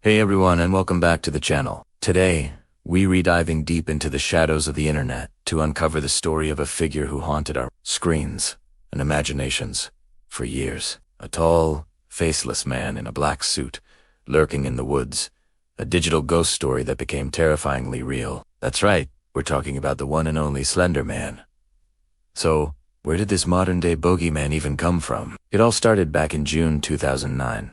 Hey everyone, and welcome back to the channel. Today, we're diving deep into the shadows of the internet to uncover the story of a figure who haunted our screens and imaginations for years. A tall, faceless man in a black suit, lurking in the woods. A digital ghost story that became terrifyingly real. That's right, we're talking about the one and only Slender Man. So, where did this modern-day bogeyman even come from? It all started back in June 2009.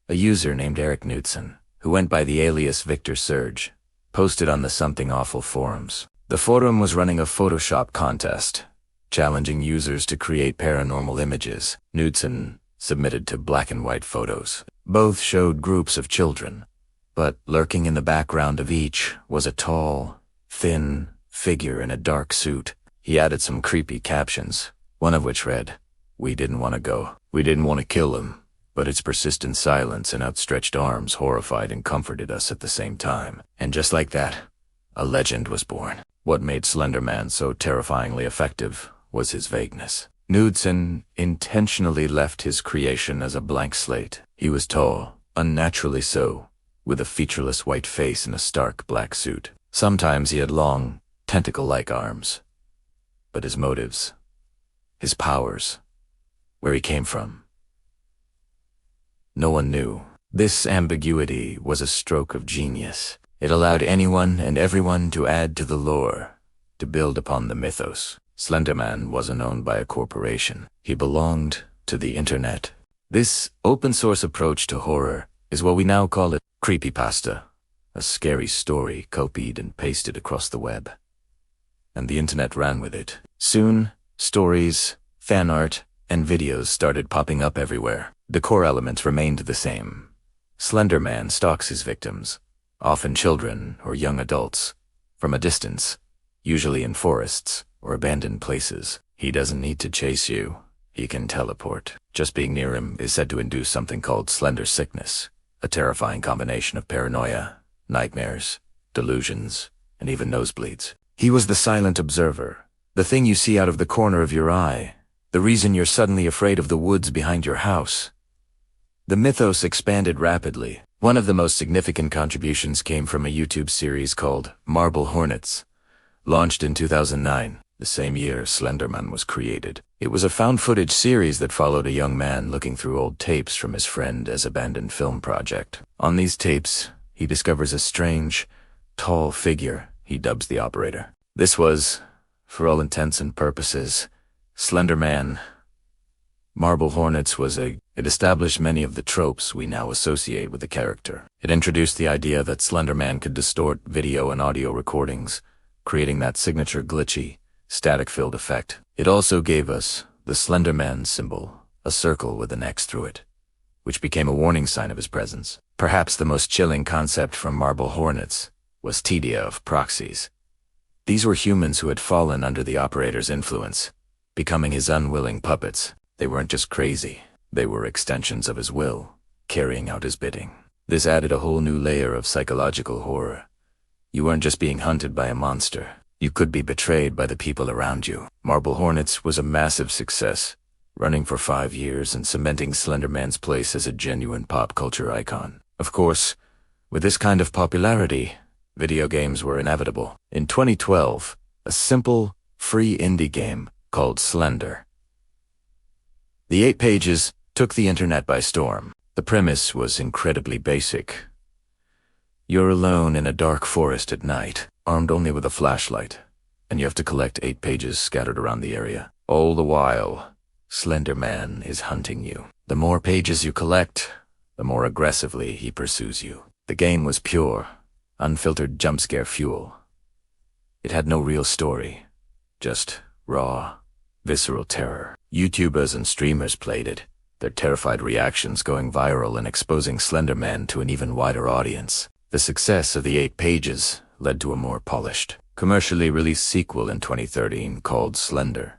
A user named Eric Knudsen, who went by the alias Victor Surge, posted on the Something Awful forums. The forum was running a Photoshop contest, challenging users to create paranormal images. Knudsen submitted to black and white photos. Both showed groups of children, but lurking in the background of each was a tall, thin figure in a dark suit. He added some creepy captions, one of which read, "We didn't want to go. We didn't want to kill him, but its persistent silence and outstretched arms horrified and comforted us at the same time." And just like that, a legend was born. What made Slender Man so terrifyingly effective was his vagueness. Knudsen intentionally left his creation as a blank slate. He was tall, unnaturally so, with a featureless white face and a stark black suit. Sometimes he had long, tentacle-like arms. But his motives, his powers, where he came from, no one knew. This ambiguity was a stroke of genius. It allowed anyone and everyone to add to the lore, to build upon the mythos. Slender Man wasn't owned by a corporation. He belonged to the internet. This open-source approach to horror is what we now call it creepypasta, a scary story copied and pasted across the web. And the internet ran with it. Soon, stories, fan art, and videos started popping up everywhere. The core elements remained the same. Slender Man stalks his victims, often children or young adults, from a distance, usually in forests or abandoned places. He doesn't need to chase you. He can teleport. Just being near him is said to induce something called slender sickness, a terrifying combination of paranoia, nightmares, delusions, and even nosebleeds. He was the silent observer, the thing you see out of the corner of your eye, the reason you're suddenly afraid of the woods behind your house. The mythos expanded rapidly. One of the most significant contributions came from a YouTube series called Marble Hornets, launched in 2009, the same year Slender Man was created. It was a found-footage series that followed a young man looking through old tapes from his friend's abandoned film project. On these tapes, he discovers a strange, tall figure he dubs the operator. This was, for all intents and purposes, Slender Man. Marble Hornets it established many of the tropes we now associate with the character. It introduced the idea that Slender Man could distort video and audio recordings, creating that signature glitchy, static-filled effect. It also gave us the Slender Man symbol, a circle with an X through it, which became a warning sign of his presence. Perhaps the most chilling concept from Marble Hornets was Tedia of proxies. These were humans who had fallen under the operator's influence, becoming his unwilling puppets. They weren't just crazy, they were extensions of his will, carrying out his bidding. This added a whole new layer of psychological horror. You weren't just being hunted by a monster, you could be betrayed by the people around you. Marble Hornets was a massive success, running for 5 years and cementing Slender Man's place as a genuine pop culture icon. Of course, with this kind of popularity, video games were inevitable. In 2012, a simple, free indie game called Slender. The 8 pages took the internet by storm. The premise was incredibly basic. You're alone in a dark forest at night, armed only with a flashlight, and you have to collect 8 pages scattered around the area. All the while, Slender Man is hunting you. The more pages you collect, the more aggressively he pursues you. The game was pure, unfiltered jump-scare fuel. It had no real story, just raw, visceral terror. YouTubers and streamers played it, their terrified reactions going viral and exposing Slender Man to an even wider audience. The success of the 8 pages led to a more polished, commercially released sequel in 2013 called Slender: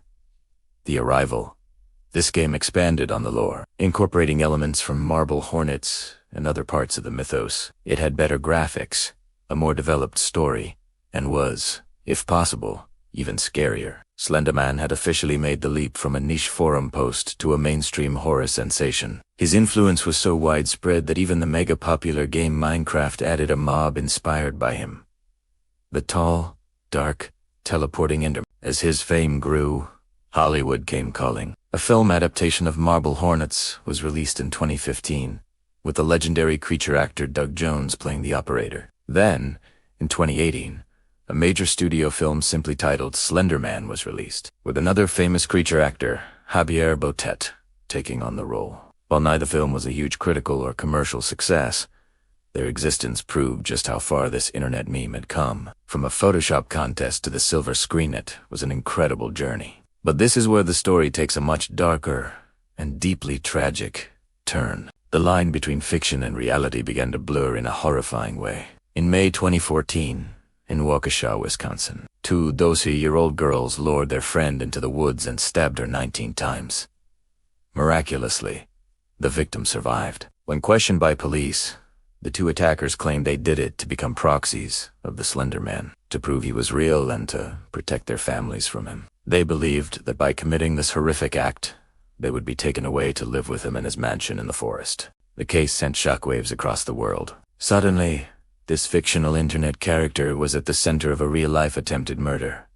The Arrival. This game expanded on the lore, incorporating elements from Marble Hornets and other parts of the mythos. It had better graphics, a more developed story, and was, if possible, even scarier. Slender Man had officially made the leap from a niche forum post to a mainstream horror sensation. His influence was so widespread that even the mega-popular game Minecraft added a mob inspired by him. The tall, dark, teleporting Enderman. As his fame grew, Hollywood came calling. A film adaptation of Marble Hornets was released in 2015, with the legendary creature actor Doug Jones playing the operator. Then, in 2018, a major studio film simply titled Slender Man was released, with another famous creature actor, Javier Botet, taking on the role. While neither film was a huge critical or commercial success, their existence proved just how far this internet meme had come. From a Photoshop contest to the silver screen, it was an incredible journey. But this is where the story takes a much darker and deeply tragic turn. The line between fiction and reality began to blur in a horrifying way. In May 2014, in Waukesha, Wisconsin, two 12-year-old girls lured their friend into the woods and stabbed her 19 times. Miraculously, the victim survived. When questioned by police, the two attackers claimed they did it to become proxies of the Slender Man, to prove he was real and to protect their families from him. They believed that by committing this horrific act, they would be taken away to live with him in his mansion in the forest. The case sent shockwaves across the world. Suddenly, this fictional internet character was at the center of a real-life attempted murder.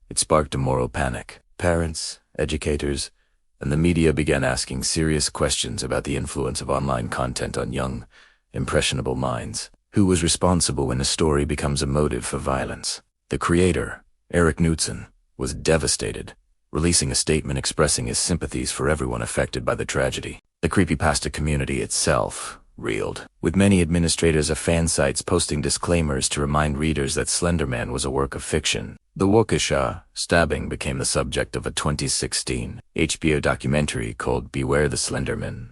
It sparked a moral panic. Parents, educators, and the media began asking serious questions about the influence of online content on young, impressionable minds. Who was responsible when a story becomes a motive for violence? The creator, Eric Knudsen, was devastated, releasing a statement expressing his sympathies for everyone affected by the tragedy. The creepypasta community itself reeled, with many administrators of fan sites posting disclaimers to remind readers that Slender Man was a work of fiction. The Waukesha stabbing became the subject of a 2016 HBO documentary called Beware the Slender Man.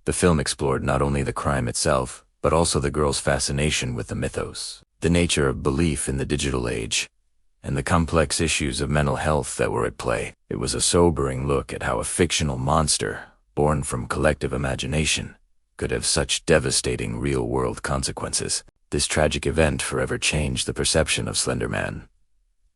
The film explored not only the crime itself, but also the girl's fascination with the mythos, the nature of belief in the digital age, and the complex issues of mental health that were at play. It was a sobering look at how a fictional monster, born from collective imagination, could have such devastating real-world consequences. This tragic event forever changed the perception of Slender Man.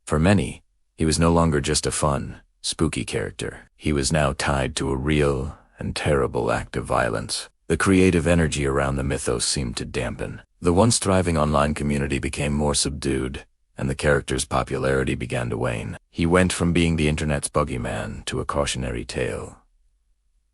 For many, he was no longer just a fun, spooky character. He was now tied to a real and terrible act of violence. The creative energy around the mythos seemed to dampen. The once thriving online community became more subdued, and the character's popularity began to wane. He went from being the internet's boogeyman to a cautionary tale.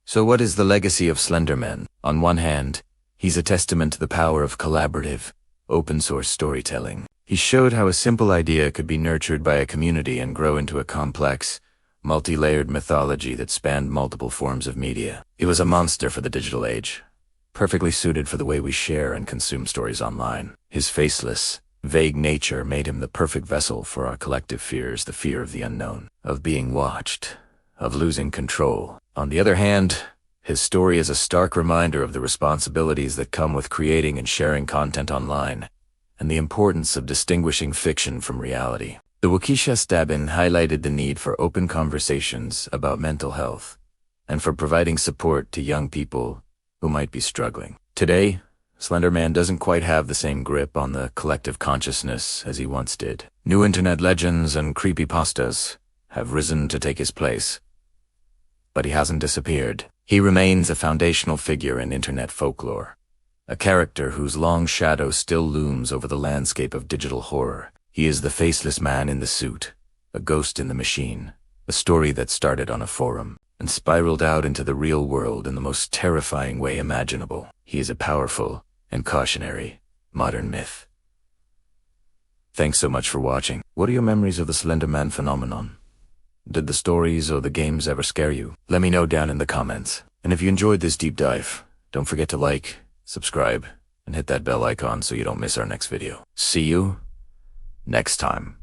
So what is the legacy of Slender Man? On one hand, he's a testament to the power of collaborative, open-source storytelling. He showed how a simple idea could be nurtured by a community and grow into a complex, multi-layered mythology that spanned multiple forms of media. He was a monster for the digital age, perfectly suited for the way we share and consume stories online. His faceless, vague nature made him the perfect vessel for our collective fears, the fear of the unknown, of being watched, of losing control. On the other hand, his story is a stark reminder of the responsibilities that come with creating and sharing content online, and the importance of distinguishing fiction from reality. The Waukesha stabbing highlighted the need for open conversations about mental health, and for providing support to young people who might be struggling. Today, Slender Man doesn't quite have the same grip on the collective consciousness as he once did. New internet legends and creepypastas have risen to take his place. But he hasn't disappeared. He remains a foundational figure in internet folklore, a character whose long shadow still looms over the landscape of digital horror. He is the faceless man in the suit, a ghost in the machine, a story that started on a forum and spiraled out into the real world in the most terrifying way imaginable. He is a powerful and cautionary modern myth. Thanks so much for watching. What are your memories of the Slender Man phenomenon? Did the stories or the games ever scare you? Let me know down in the comments. And if you enjoyed this deep dive, don't forget to like, subscribe, and hit that bell icon so you don't miss our next video. See you next time.